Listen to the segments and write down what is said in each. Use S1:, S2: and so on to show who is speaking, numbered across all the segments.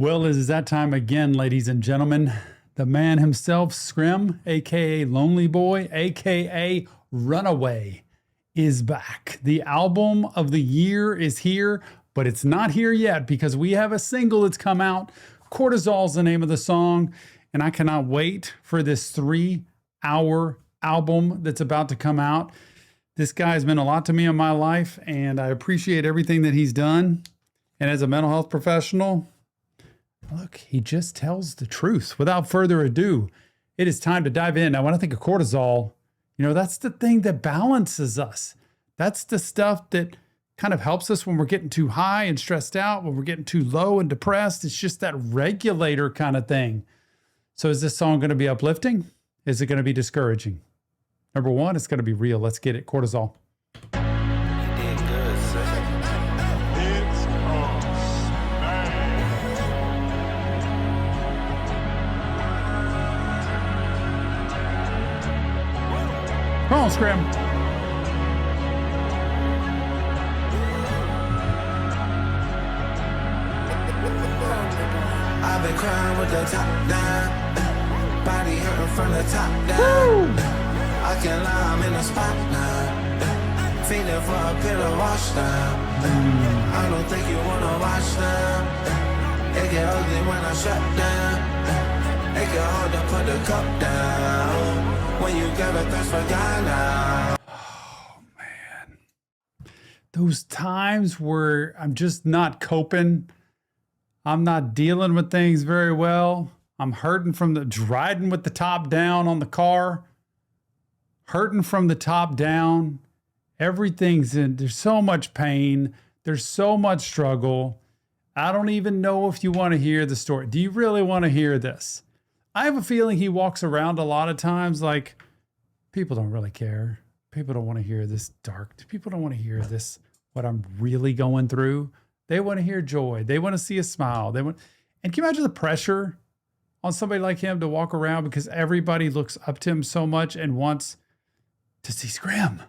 S1: Well, it is that time again, ladies and gentlemen. The man himself, Scrim, aka Lonely Boy, aka Runaway, is back. The album of the year is here, but it's not here yet because we have a single that's come out. Cortisol is the name of the song, and I cannot wait for this 3-hour album that's about to come out. This guy has been a lot to me in my life, and I appreciate everything that he's done. And as a mental health professional, look, he just tells the truth. Without further ado, it is time to dive in. Now, when I think of cortisol, that's the thing that balances us. That's the stuff that kind of helps us when we're getting too high and stressed out, when we're getting too low and depressed. It's just that regulator kind of thing. So is this song going to be uplifting? Is it going to be discouraging? Number one, it's going to be real. Let's get it. Cortisol. Come on, Scrim.
S2: I've been crying with the top down, body hurting from the top down. I can't lie, I'm in a spot now, feeling for a pill to wash down. I don't think you wanna watch now. It get ugly when I shut down. It get hard to put the cup down when you got a thirst for God now.
S1: Oh, man. Those times where I'm just not coping. I'm not dealing with things very well. I'm hurting from riding with the top down on the car. Hurting from the top down. Everything's there's so much pain. There's so much struggle. I don't even know if you want to hear the story. Do you really want to hear this? I have a feeling he walks around a lot of times like people don't really care. People don't want to hear this dark. People don't want to hear this, what I'm really going through. They want to hear joy. They want to see a smile. And can you imagine the pressure on somebody like him to walk around because everybody looks up to him so much and wants to see Scrim,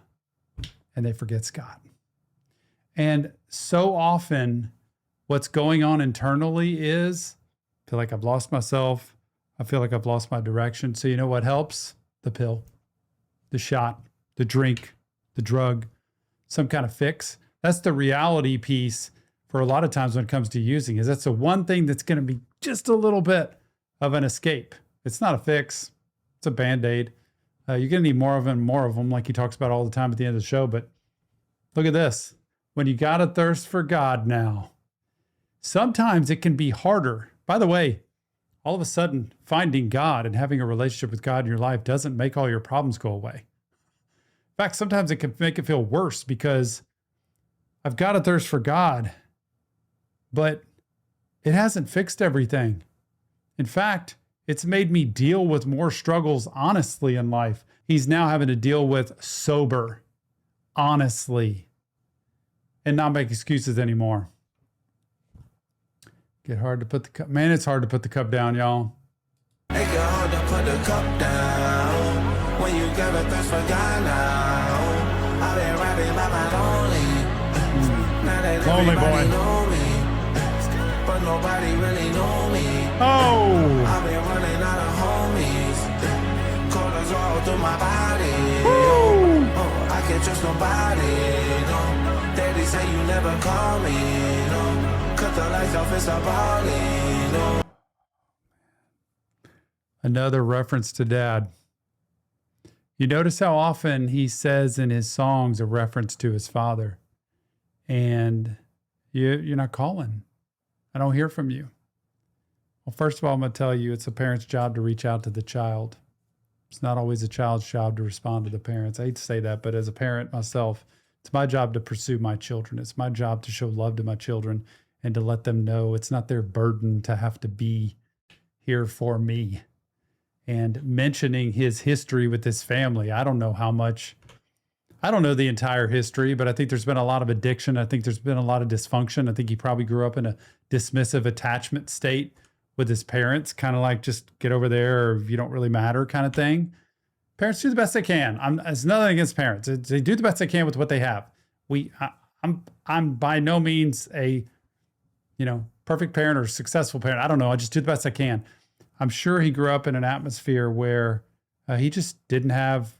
S1: and they forget Scott. And so often what's going on internally is I feel like I've lost myself. I feel like I've lost my direction. So you know what helps? The pill, the shot, the drink, the drug, some kind of fix. That's the reality piece for a lot of times when it comes to using, is that's the one thing that's going to be just a little bit of an escape. It's not a fix. It's a Band-Aid. You're going to need more of them, like he talks about all the time at the end of the show. But look at this. When you got a thirst for God now, sometimes it can be harder. By the way, all of a sudden, finding God and having a relationship with God in your life doesn't make all your problems go away. In fact, sometimes it can make it feel worse because I've got a thirst for God, but it hasn't fixed everything. In fact, it's made me deal with more struggles honestly in life. He's now having to deal with sober, honestly, and not make excuses anymore. Get hard to put the cup. Man, it's hard to put the cup down, y'all.
S2: It get hard to put the cup down when you got a thirst for God now. I've been rapping by my lonely. Now that
S1: Lonely
S2: everybody
S1: boy.
S2: know me, but nobody really know me.
S1: Oh!
S2: I've been running out of homies. Cortisol through my body.
S1: Woo!
S2: Oh, I can't trust nobody. No. Daddy say you never call me. No. Cut the lights off, it's a party. No.
S1: Another reference to Dad. You notice how often he says in his songs a reference to his father. And you're not calling. I don't hear from you. Well, first of all, I'm going to tell you it's a parent's job to reach out to the child. It's not always a child's job to respond to the parents. I hate to say that, but as a parent myself, it's my job to pursue my children. It's my job to show love to my children and to let them know it's not their burden to have to be here for me. And mentioning his history with his family, I don't know how much, I don't know the entire history, but I think there's been a lot of addiction. I think there's been a lot of dysfunction. I think he probably grew up in a dismissive attachment state with his parents, kind of like just get over there or you don't really matter kind of thing. Parents do the best they can. It's nothing against parents. They do the best they can with what they have. I'm by no means a perfect parent or successful parent. I don't know. I just do the best I can. I'm sure he grew up in an atmosphere where he just didn't have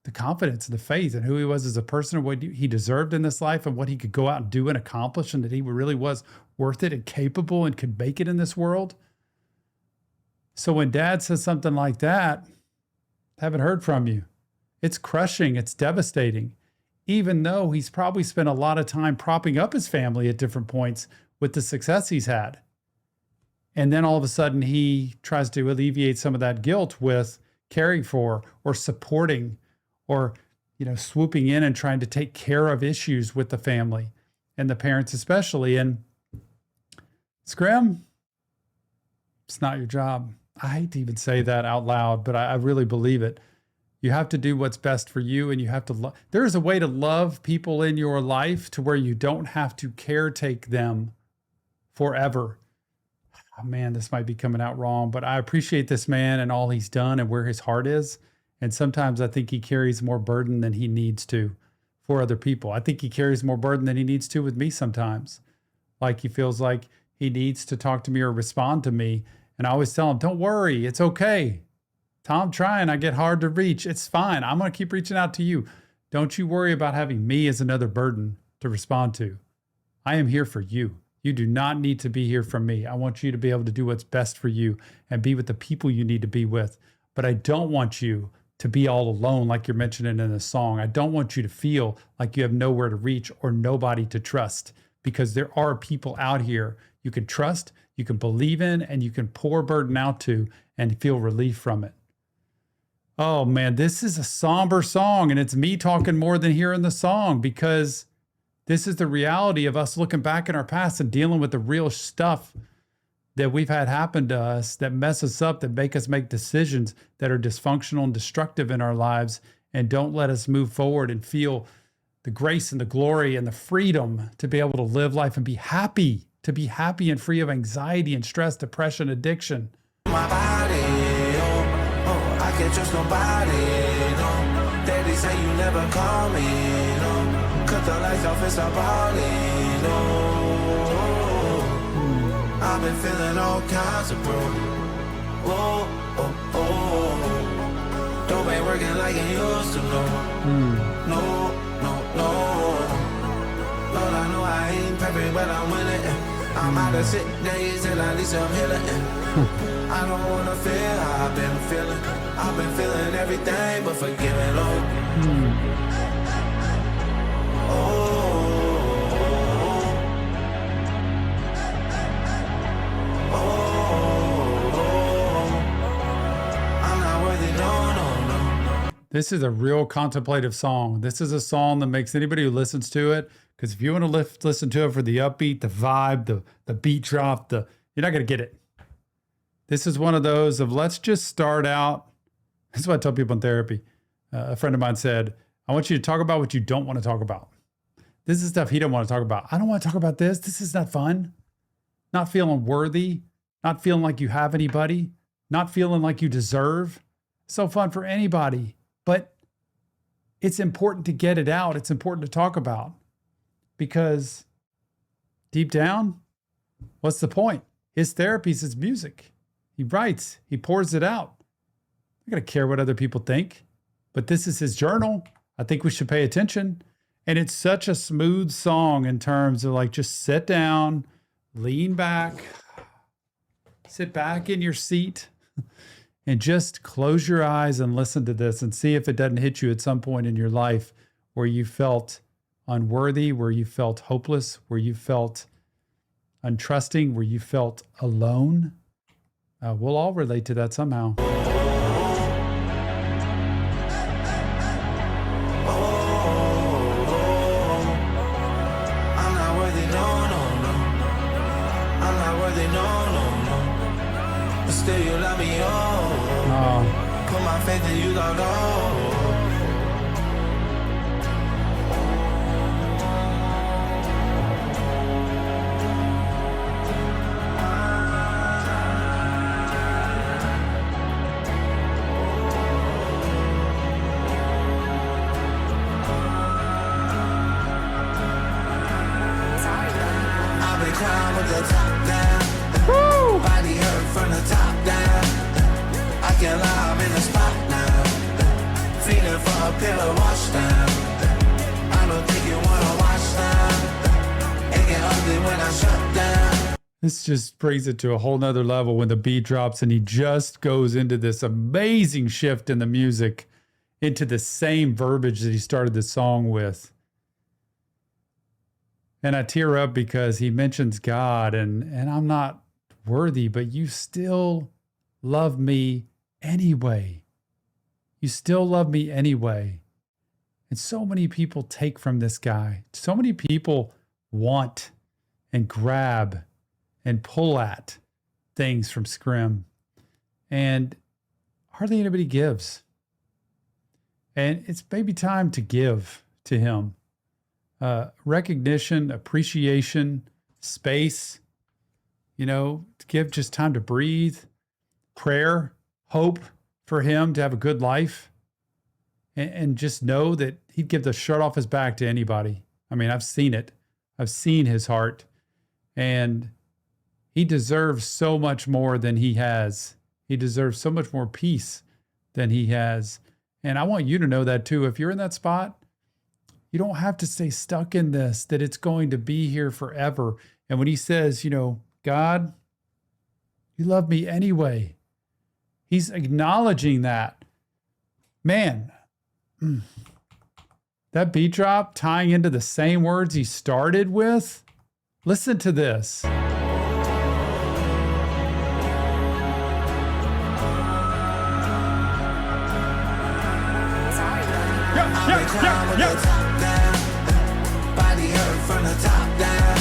S1: the confidence and the faith in who he was as a person and what he deserved in this life and what he could go out and do and accomplish, and that he really was worth it and capable and could make it in this world. So when dad says something like that, haven't heard from you. It's crushing. It's devastating. Even though he's probably spent a lot of time propping up his family at different points with the success he's had. And then all of a sudden he tries to alleviate some of that guilt with caring for or supporting or, swooping in and trying to take care of issues with the family and the parents especially. And Scrim, it's not your job. I hate to even say that out loud, but I really believe it. You have to do what's best for you, and you have to there is a way to love people in your life to where you don't have to caretake them forever. Oh, man, this might be coming out wrong, but I appreciate this man and all he's done and where his heart is. And sometimes I think he carries more burden than he needs to for other people. I think he carries more burden than he needs to with me sometimes. Like he feels like he needs to talk to me or respond to me. And I always tell him, don't worry, it's okay. Tom, trying, I get hard to reach. It's fine. I'm going to keep reaching out to you. Don't you worry about having me as another burden to respond to. I am here for you. You do not need to be here for me. I want you to be able to do what's best for you and be with the people you need to be with. But I don't want you to be all alone like you're mentioning in the song. I don't want you to feel like you have nowhere to reach or nobody to trust, because there are people out here you can trust, you can believe in, and you can pour burden out to and feel relief from it. Oh man, this is a somber song, and it's me talking more than hearing the song, because this is the reality of us looking back in our past and dealing with the real stuff that we've had happen to us that mess us up, that make us make decisions that are dysfunctional and destructive in our lives and don't let us move forward and feel the grace and the glory and the freedom to be able to live life and be happy and free of anxiety and stress, depression, addiction.
S2: My body, I can't trust nobody, no. Daddy say you never call me, no. Cut the lights off, it's a party, no. I've been feeling all kinds of broke. Dope ain't working like it used to, no. Lord, I know I ain't perfect, but I'm winning. I'm out of sick days and at least I'm healing. I don't wanna feel how I've been feeling. I've been feeling everything but forgiving, Lord. I'm not worthy, no.
S1: This is a real contemplative song. This is a song that makes anybody who listens to it, because if you want to listen to it for the upbeat, the vibe, the beat drop, you're not going to get it. This is one of those of let's just start out. This is what I tell people in therapy. A friend of mine said, I want you to talk about what you don't want to talk about. This is stuff he don't want to talk about. I don't want to talk about this. This is not fun. Not feeling worthy. Not feeling like you have anybody. Not feeling like you deserve. So fun for anybody. But it's important to get it out. It's important to talk about. Because deep down, what's the point? His therapy is his music. He writes, he pours it out. I'm not going to care what other people think, but this is his journal. I think we should pay attention. And it's such a smooth song in terms of like, just sit down, lean back, sit back in your seat and just close your eyes and listen to this and see if it doesn't hit you at some point in your life where you felt unworthy, where you felt hopeless, where you felt untrusting, where you felt alone. We'll all relate to that somehow.
S2: I'm not worthy, no. I'm not worthy, no. But still you love me, Put my faith in you, Lord, crying, but
S1: This just brings it to a whole nother level when the beat drops and he just goes into this amazing shift in the music into the same verbiage that he started the song with. And I tear up because he mentions God and I'm not worthy, but you still love me anyway. You still love me anyway. And so many people take from this guy. So many people want and grab and pull at things from Scrim. And hardly anybody gives. And it's maybe time to give to him. Recognition, appreciation, space, to give just time to breathe, prayer, hope for him to have a good life, and just know that he'd give the shirt off his back to anybody. I mean, I've seen it. I've seen his heart, and he deserves so much more than he has. He deserves so much more peace than he has. And I want you to know that too. If you're in that spot, you don't have to stay stuck in this, that it's going to be here forever. And when he says, God, you love me anyway, he's acknowledging that. Man, that beat drop tying into the same words he started with. Listen to this.
S2: Body hurt from the top down.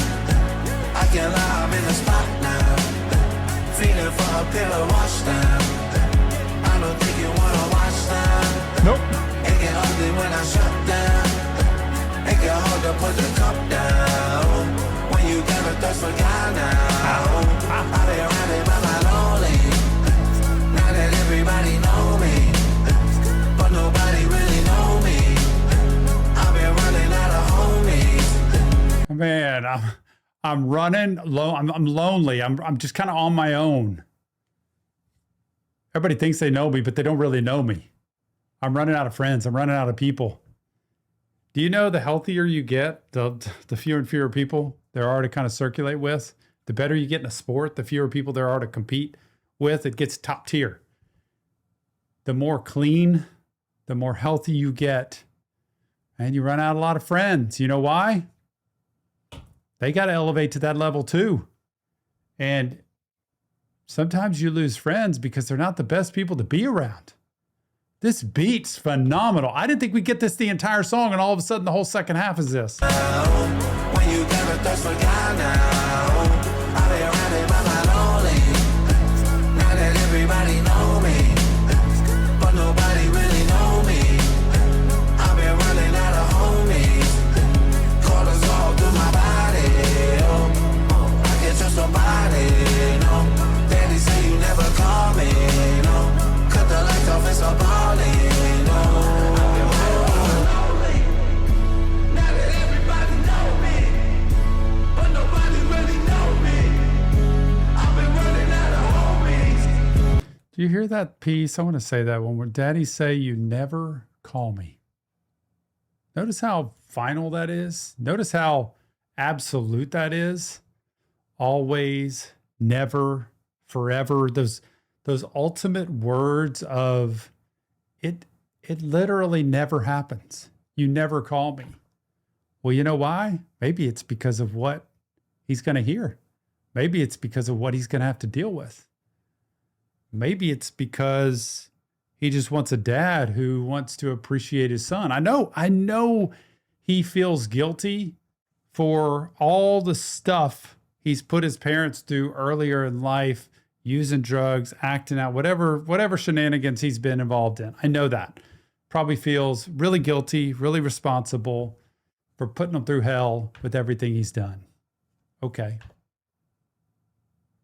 S2: I can't lie, I'm in the spot now. Feeling for a pillow wash down. I don't think you wanna watch now.
S1: Nope.
S2: It get ugly when I shut down. It get hard to put the cup down. When you got a thirst for God now. I've been riding by my lonely. Now that everybody know me, but nobody really know me. I've been running out of homies.
S1: Man, I'm running low. I'm lonely. I'm just kind of on my own. Everybody thinks they know me, but they don't really know me. I'm running out of friends. I'm running out of people. Do you know the healthier you get, the fewer and fewer people there are to kind of circulate with? The better you get in a sport, the fewer people there are to compete with. It gets top tier. The more clean, the more healthy you get. And you run out a lot of friends. You know why? They got to elevate to that level too. And sometimes you lose friends because they're not the best people to be around. This beat's phenomenal. I didn't think we'd get this the entire song, and all of a sudden the whole second half is this.
S2: When you got a thirst for God now, I've been riding by my lonely. Now that everybody know me, but nobody really know me. I've been running out of homies. Cortisol through my body. I can't trust nobody. No, Daddy say you never call me. No, cut the lights off, it's a balling. No, I've been lonely. Now that everybody know me, but nobody really know me. I've been running out of homies.
S1: Do you hear that piece? I want to say that one where Daddy say you never call me. Notice how final that is. Notice how absolute that is. Always, never, forever. Those ultimate words of it literally never happens. You never call me. Well, you know why? Maybe it's because of what he's going to hear. Maybe it's because of what he's going to have to deal with. Maybe it's because he just wants a dad who wants to appreciate his son. I know he feels guilty for all the stuff he's put his parents through earlier in life, using drugs, acting out, whatever shenanigans he's been involved in. I know that. Probably feels really guilty, really responsible for putting him through hell with everything he's done. Okay.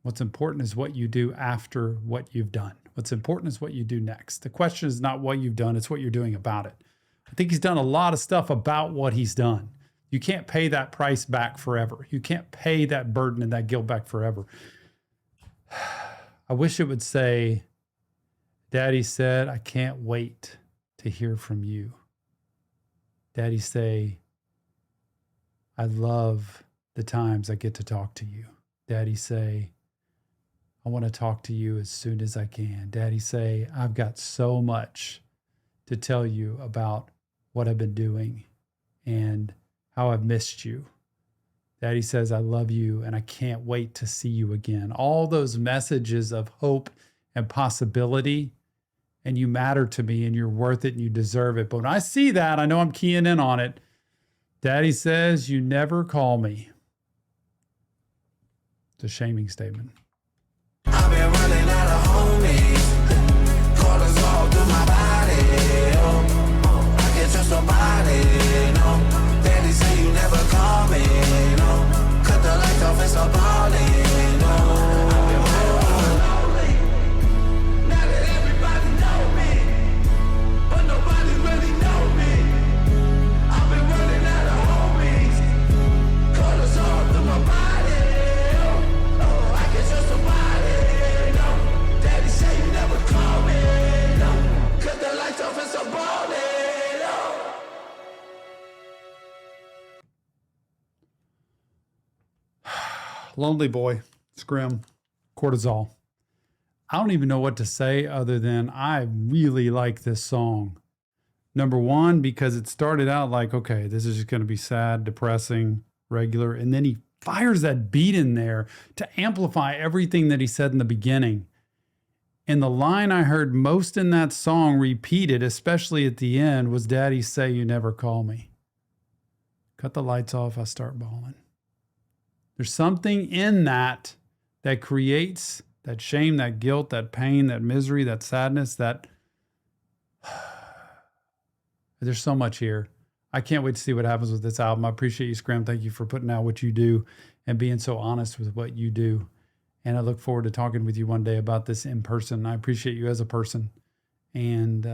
S1: What's important is what you do after what you've done. What's important is what you do next. The question is not what you've done, it's what you're doing about it. I think he's done a lot of stuff about what he's done. You can't pay that price back forever. You can't pay that burden and that guilt back forever. I wish it would say, Daddy said, I can't wait to hear from you. Daddy say, I love the times I get to talk to you. Daddy say, I want to talk to you as soon as I can. Daddy say, I've got so much to tell you about what I've been doing and how I've missed you. Daddy says, I love you and I can't wait to see you again. All those messages of hope and possibility, and you matter to me and you're worth it and you deserve it. But when I see that, I know I'm keying in on it. Daddy says, you never call me. It's a shaming statement.
S2: I've been running out of homies. Cortisol through my body. Oh, I can't trust nobody. No, Daddy say you never call me. No, cut the lights off and stop calling. No, I've been lonely. Now that everybody know me, but nobody really know me. I've been running out of homies. Cortisol through my body. Oh, I can't trust nobody. No, Daddy say you never call me. No, cut the lights off and stop calling. No.
S1: Lonely Boy, Scrim, Cortisol. I don't even know what to say other than I really like this song. Number one, because it started out like, okay, this is just going to be sad, depressing, regular. And then he fires that beat in there to amplify everything that he said in the beginning. And the line I heard most in that song repeated, especially at the end, was Daddy say you never call me. Cut the lights off, I start bawling. There's something in that that creates that shame, that guilt, that pain, that misery, that sadness, that there's so much here. I can't wait to see what happens with this album. I appreciate you, Scrim. Thank you for putting out what you do and being so honest with what you do. And I look forward to talking with you one day about this in person. I appreciate you as a person and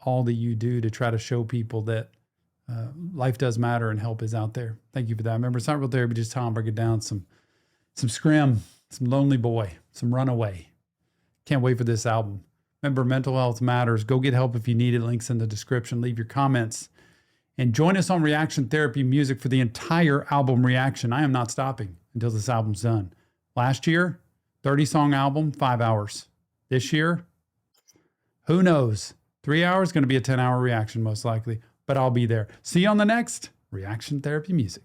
S1: all that you do to try to show people that life does matter and help is out there. Thank you for that. Remember, it's not real therapy, just Tom break it down. Some Scrim, some Lonely Boy, some Runaway. Can't wait for this album. Remember, mental health matters. Go get help if you need it. Links in the description. Leave your comments. And join us on Reaction Therapy Music for the entire album reaction. I am not stopping until this album's done. Last year, 30-song album, 5 hours. This year, who knows? 3 hours, going to be a 10-hour reaction most likely. But I'll be there. See you on the next Reaction Therapy Music.